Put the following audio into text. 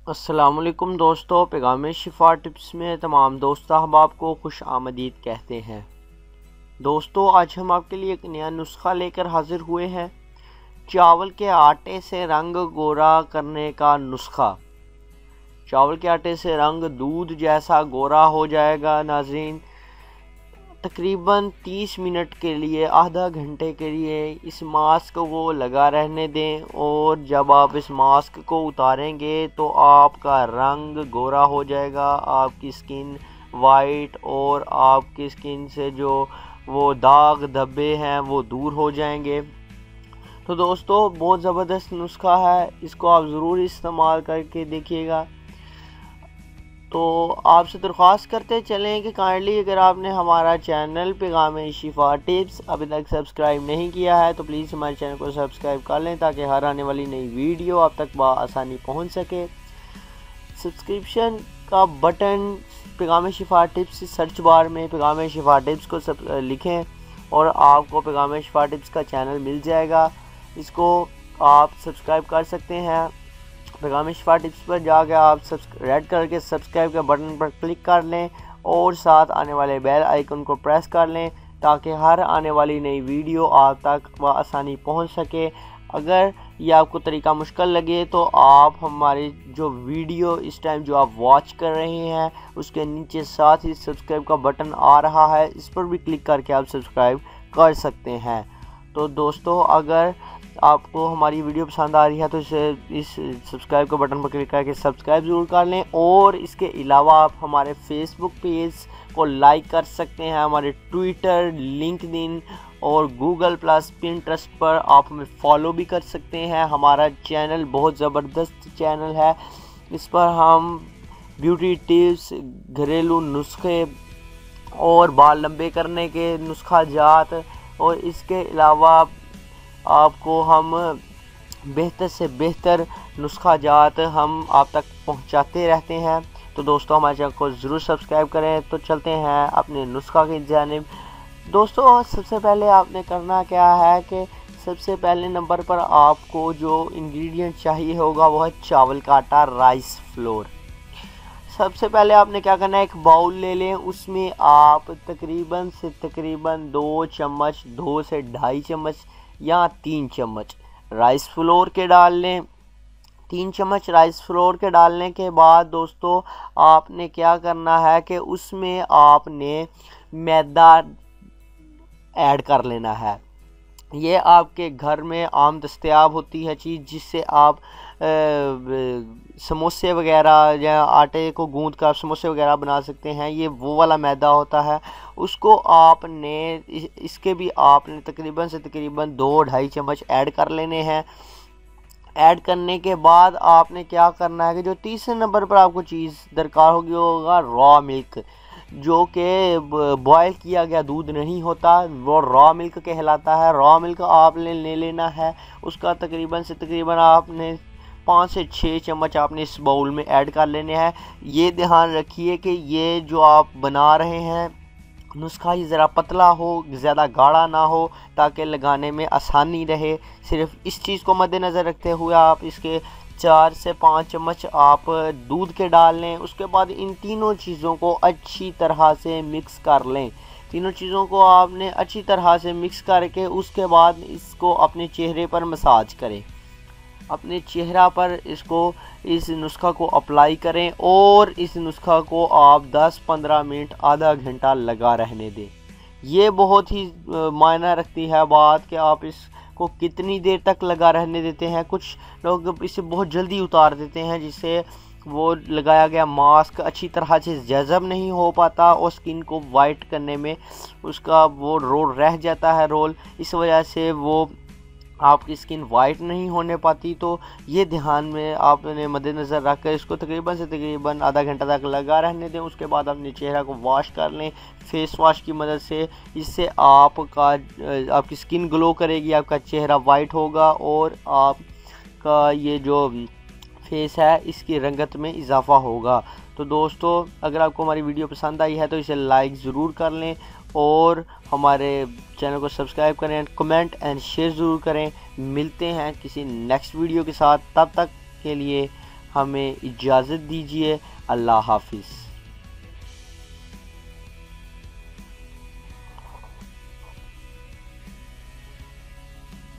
السلام علیکم دوستو، پیغام شفا ٹپس میں تمام دوست احباب کو خوش آمدید کہتے ہیں۔ دوستو، آج ہم آپ کے لیے ایک نیا نسخہ لے کر حاضر ہوئے ہیں۔ چاول کے آٹے سے رنگ گورا کرنے کا نسخہ۔ چاول کے آٹے سے رنگ دودھ جیسا گورا ہو جائے گا ناظرین۔ تقریباً 30 منٹ کے لیے، آدھا گھنٹے کے لیے اس ماسک کو لگا رہنے دیں، اور جب آپ اس ماسک کو اتاریں گے تو آپ کا رنگ گورا ہو جائے گا، آپ کی سکن وائٹ، اور آپ کی سکن سے جو وہ داغ دھبے ہیں وہ دور ہو جائیں گے۔ تو دوستو، بہت زبردست نسخہ ہے، اس کو آپ ضرور استعمال کر کے دیکھیے گا۔ تو آپ سے درخواست کرتے چلیں کہ کائنڈلی اگر آپ نے ہمارا چینل پیغام شفا ٹپس ابھی تک سبسکرائب نہیں کیا ہے تو پلیز ہمارے چینل کو سبسکرائب کر لیں، تاکہ ہر آنے والی نئی ویڈیو آپ تک بآسانی پہنچ سکے۔ سبسکرپشن کا بٹن پیغام شفا ٹپس سرچ بار میں پیغام شفا ٹپس کو لکھیں اور آپ کو پیغام شفا ٹپس کا چینل مل جائے گا۔ اس کو آپ سبسکرائب کر سکتے ہیں۔ پیغام شفا ٹپس پر جا کے آپ ریڈ کر کے سبسکرائب کے بٹن پر کلک کر لیں اور ساتھ آنے والے بیل آئیکن کو پریس کر لیں، تاکہ ہر آنے والی نئی ویڈیو آپ تک بآسانی پہنچ سکے۔ اگر یہ آپ کو طریقہ مشکل لگے تو آپ ہماری جو ویڈیو اس ٹائم جو آپ واچ کر رہے ہیں اس کے نیچے ساتھ ہی سبسکرائب کا بٹن آ رہا ہے، اس پر بھی کلک کر کے آپ سبسکرائب کر سکتے ہیں۔ تو دوستو، اگر آپ کو ہماری ویڈیو پسند آ رہی ہے تو اس سبسکرائب کے بٹن پر کلک کر کے سبسکرائب ضرور کر لیں، اور اس کے علاوہ آپ ہمارے فیس بک پیج کو لائک کر سکتے ہیں، ہمارے ٹویٹر، لنکڈ ان اور گوگل پلس، پنٹرسٹ پر آپ ہمیں فالو بھی کر سکتے ہیں۔ ہمارا چینل بہت زبردست چینل ہے، اس پر ہم بیوٹی ٹپس، گھریلو نسخے اور بال لمبے کرنے کے نسخہ جات، اور اس کے علاوہ آپ کو ہم بہتر سے بہتر نسخہ جات ہم آپ تک پہنچاتے رہتے ہیں۔ تو دوستو، ہمارے چینل کو ضرور سبسکرائب کریں۔ تو چلتے ہیں اپنے نسخہ کی جانب۔ دوستو، سب سے پہلے آپ نے کرنا کیا ہے کہ سب سے پہلے نمبر پر آپ کو جو انگریڈینٹ چاہیے ہوگا وہ ہے چاول کا آٹا، رائس فلور۔ سب سے پہلے آپ نے کیا کرنا ہے، ایک باؤل لے لیں، اس میں آپ تقریباً 2 چمچ، 2 سے 2.5 چمچ یا 3 چمچ رائس فلور کے ڈال لیں۔ 3 چمچ رائس فلور کے ڈالنے کے بعد دوستو، آپ نے کیا کرنا ہے کہ اس میں آپ نے میدا ایڈ کر لینا ہے۔ یہ آپ کے گھر میں عام دستیاب ہوتی ہے چیز، جس سے آپ سموسے وغیرہ یا آٹے کو گوندھ کر سموسے وغیرہ بنا سکتے ہیں۔ یہ وہ والا میدا ہوتا ہے، اس کو آپ نے اس کے بھی آپ نے تقریباً 2-2.5 چمچ ایڈ کر لینے ہیں۔ ایڈ کرنے کے بعد آپ نے کیا کرنا ہے کہ جو تیسرے نمبر پر آپ کو چیز درکار ہوگی ہوگا را ملک، جو کہ بوائل کیا گیا دودھ نہیں ہوتا، وہ را ملک کہلاتا ہے۔ را ملک آپ نے لے لینا ہے، اس کا تقریباً آپ نے 5 سے 6 چمچ آپ نے اس باؤل میں ایڈ کر لینے ہیں۔ یہ دھیان رکھیے کہ یہ جو آپ بنا رہے ہیں نسخہ یہ ذرا پتلا ہو، زیادہ گاڑھا نہ ہو، تاکہ لگانے میں آسانی رہے۔ صرف اس چیز کو مد نظر رکھتے ہوئے آپ اس کے 4 سے 5 چمچ آپ دودھ کے ڈال لیں۔ اس کے بعد ان تینوں چیزوں کو اچھی طرح سے مکس کر لیں۔ تینوں چیزوں کو آپ نے اچھی طرح سے مکس کر کے اس کے بعد اس کو اپنے چہرے پر مساج کریں۔ اپنے چہرہ پر اس نسخہ کو اپلائی کریں، اور اس نسخہ کو آپ 10-15 منٹ، آدھا گھنٹہ لگا رہنے دیں۔ یہ بہت ہی معنی رکھتی ہے بات کہ آپ اس کو کتنی دیر تک لگا رہنے دیتے ہیں۔ کچھ لوگ اسے بہت جلدی اتار دیتے ہیں، جس سے وہ لگایا گیا ماسک اچھی طرح سے جذب نہیں ہو پاتا، اور سکن کو وائٹ کرنے میں اس کا وہ رول رہ جاتا ہے اس وجہ سے وہ آپ کی سکن وائٹ نہیں ہونے پاتی۔ تو یہ دھیان میں آپ نے مد نظر رکھ کر اس کو تقریباً آدھا گھنٹہ تک لگا رہنے دیں۔ اس کے بعد اپنے چہرہ کو واش کر لیں فیس واش کی مدد سے، اس سے آپ کی سکن گلو کرے گی، آپ کا چہرہ وائٹ ہوگا، اور آپ کا یہ جو فیس ہے اس کی رنگت میں اضافہ ہوگا۔ تو دوستو، اگر آپ کو ہماری ویڈیو پسند آئی ہے تو اسے لائک ضرور کر لیں، اور ہمارے چینل کو سبسکرائب کریں، کمنٹ اینڈ شیئر ضرور کریں۔ ملتے ہیں کسی نیکسٹ ویڈیو کے ساتھ، تب تک کے لیے ہمیں اجازت دیجیے۔ اللہ حافظ۔